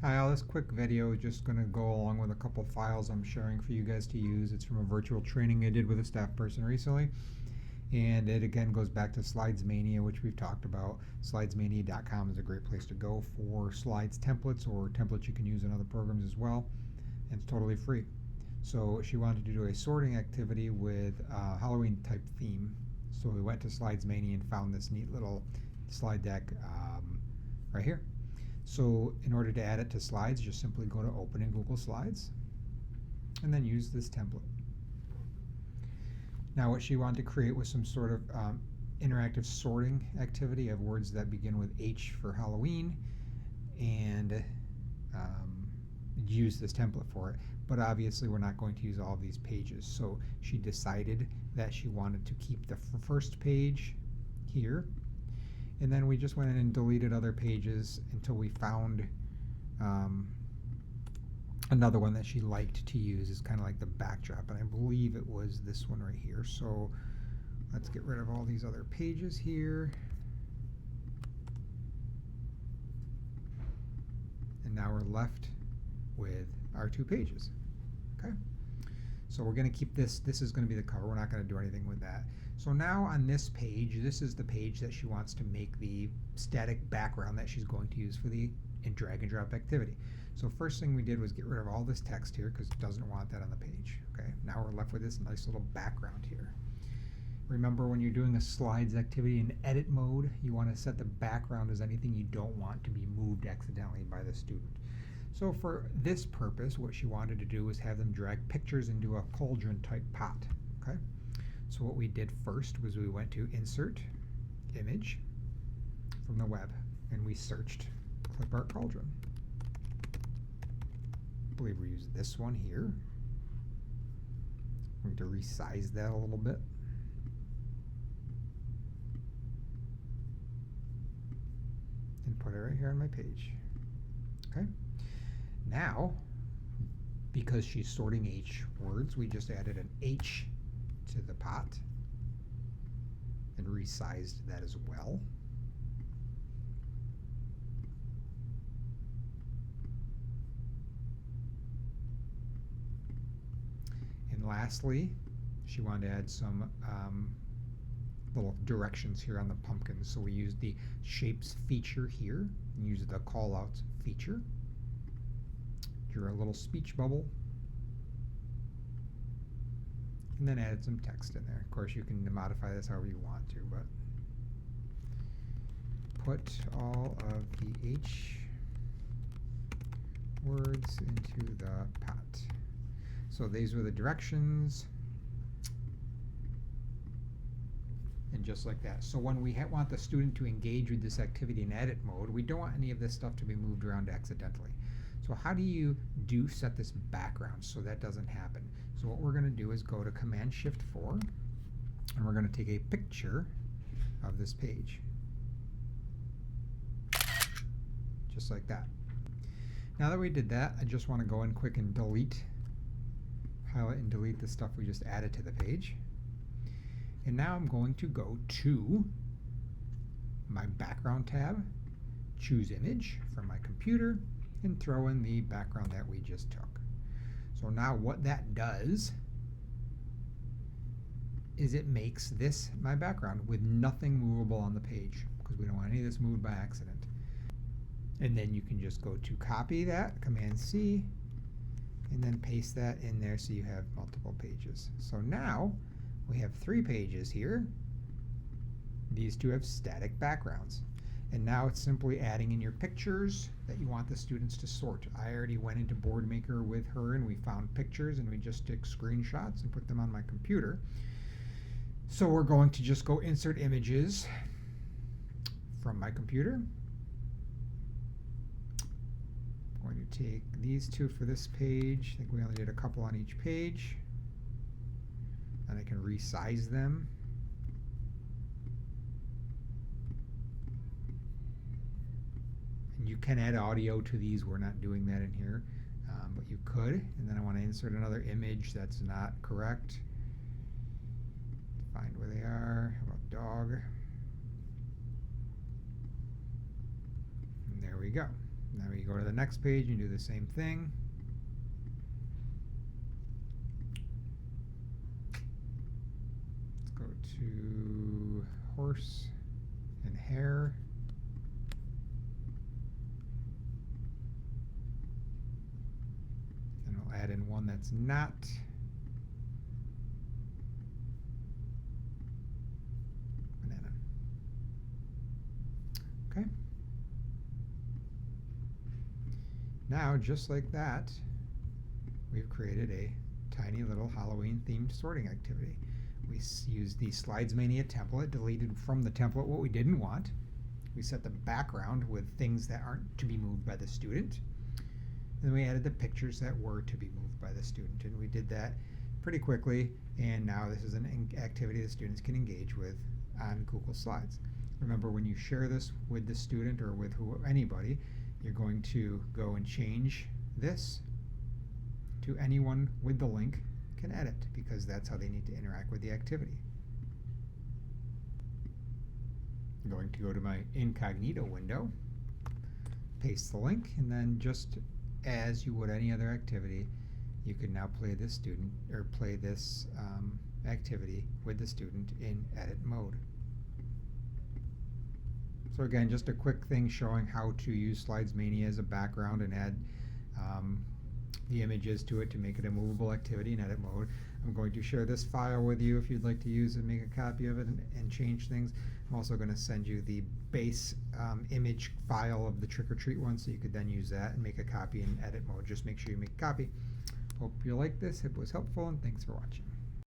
Hi, this quick video is just going to go along with a couple files I'm sharing for you guys to use. It's from a virtual training I did with a staff person recently. And it again goes back to Slidesmania, which we've talked about. Slidesmania.com is a great place to go for slides templates or templates you can use in other programs as well. And it's totally free. So she wanted to do a sorting activity with a Halloween type theme. So we went to Slidesmania and found this neat little slide deck right here. So in order to add it to slides, just simply go to Open in Google Slides and then use this template. Now what she wanted to create was some sort of interactive sorting activity of words that begin with H for Halloween, and use this template for it. But obviously we're not going to use all of these pages. So she decided that she wanted to keep the first page here. And then we just went in and deleted other pages until we found another one that she liked to use as kind of like the backdrop. And I believe it was this one right here. So let's get rid of all these other pages here. And now we're left with our 2 pages. Okay. So we're going to keep this. This is going to be the cover. We're not going to do anything with that. So now on this page, this is the page that she wants to make the static background that she's going to use for the drag and drop activity. So first thing we did was get rid of all this text here because it doesn't want that on the page. Okay. Now we're left with this nice little background here. Remember, when you're doing a slides activity in edit mode, you want to set the background as anything you don't want to be moved accidentally by the student. So for this purpose, what she wanted to do was have them drag pictures into a cauldron type pot. Okay. So what we did first was we went to Insert, Image from the web, and we searched Clip Art Cauldron. I believe we used this one here. I'm going to resize that a little bit. And put it right here on my page. Okay. Now, because she's sorting H words, we just added an H to the pot and resized that as well. And lastly, she wanted to add some little directions here on the pumpkin. So we used the shapes feature here and used the callouts feature. Drew a little speech bubble. And then added some text in there. Of course, you can modify this however you want to, but put all of the H words into the pot. So these were the directions. And just like that. So when we want the student to engage with this activity in edit mode, we don't want any of this stuff to be moved around accidentally. So how do you set this background so that doesn't happen? So what we're going to do is go to Command-Shift-4, and we're going to take a picture of this page. Just like that. Now that we did that, I just want to go in quick and highlight and delete the stuff we just added to the page. And now I'm going to go to my Background tab, choose Image from my computer, and throw in the background that we just took. So now what that does is it makes this my background with nothing movable on the page, because we don't want any of this moved by accident. And then you can just go to copy that, Command-C, and then paste that in there so you have multiple pages. So now we have 3 pages here. These 2 have static backgrounds. And now it's simply adding in your pictures that you want the students to sort. I already went into Boardmaker with her and we found pictures, and we just took screenshots and put them on my computer. So we're going to just go Insert Images from my computer. I'm going to take these 2 for this page. I think we only did a couple on each page. And I can resize them. You can add audio to these. We're not doing that in here, but you could. And then I want to insert another image that's not correct. Find where they are. How about dog? And there we go. And then we go to the next page and do the same thing. Let's go to horse and hare. And we'll add in one that's not. Banana. Okay. Now, just like that, we've created a tiny little Halloween themed sorting activity. We used the Slidesmania template, deleted from the template what we didn't want. We set the background with things that aren't to be moved by the student. And then we added the pictures that were to be moved by the student. And we did that pretty quickly. And now this is an activity that students can engage with on Google Slides. Remember, when you share this with the student or with anybody, you're going to go and change this to anyone with the link can edit, because that's how they need to interact with the activity. I'm going to go to my incognito window, paste the link, and then just as you would any other activity, you can now play this student or play this activity with the student in edit mode. So again, just a quick thing showing how to use Slidesmania as a background and add the images to it to make it a movable activity in edit mode. I'm going to share this file with you if you'd like to use it, make a copy of it and change things. I'm also going to send you the base image file of the trick or treat one, so you could then use that and make a copy in edit mode. Just make sure you make a copy. Hope you like this. It was helpful, and thanks for watching.